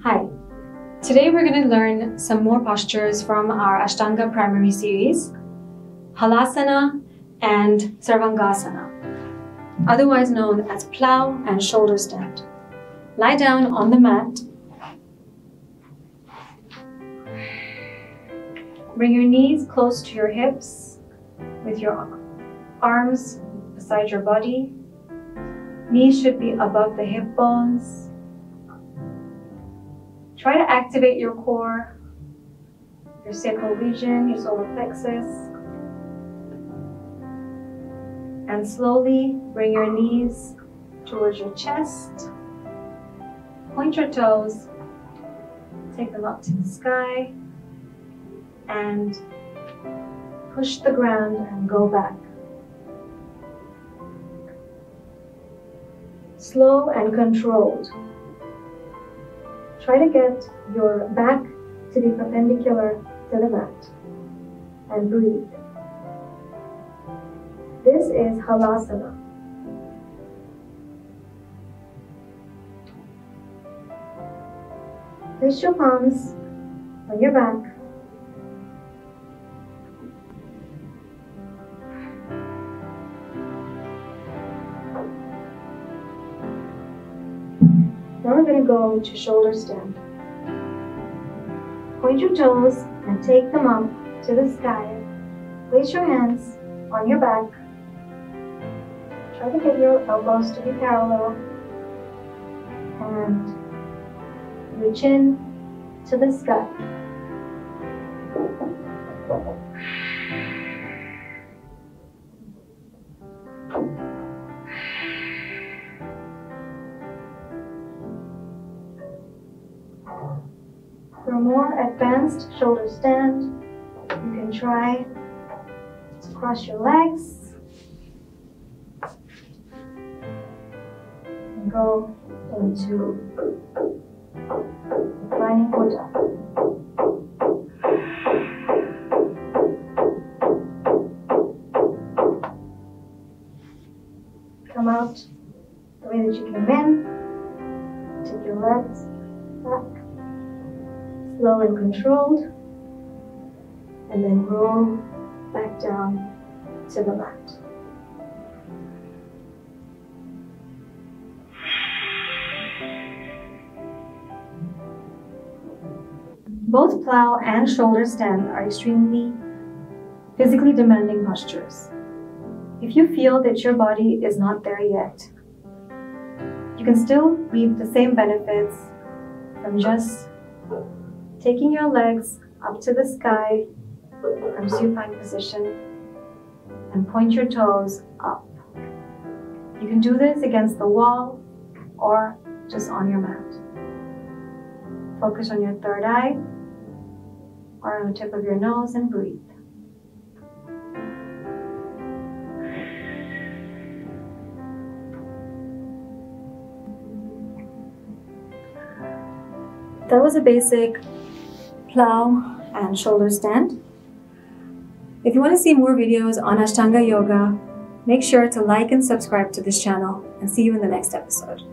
Hi, today we're going to learn some more postures from our Ashtanga primary series, Halasana and Sarvangasana, otherwise known as Plow and Shoulder Stand. Lie down on the mat. Bring your knees close to your hips with your arms beside your body. Knees should be above the hip bones. Try to activate your core, your sacral region, your solar plexus. And slowly bring your knees towards your chest. Point your toes, take them up to the sky, and push the ground and go back. Slow and controlled. Try to get your back to be perpendicular to the mat and breathe. This is Halasana. Place your palms on your back. Now we're going to go to shoulder stand. Point your toes and take them up to the sky. Place your hands on your back. Try to get your elbows to be parallel. And your chin to the sky. For a more advanced shoulder stand, you can try to cross your legs and go into reclining Buddha. Come out the way that you came in. Take your legs back. Slow and controlled, and then roll back down to the mat. Both plow and shoulder stand are extremely physically demanding postures. If you feel that your body is not there yet, you can still reap the same benefits from just taking your legs up to the sky from supine position and point your toes up. You can do this against the wall or just on your mat. Focus on your third eye or on the tip of your nose and breathe. That was a basic plow and shoulder stand. If you want to see more videos on Ashtanga Yoga, make sure to like and subscribe to this channel, and see you in the next episode.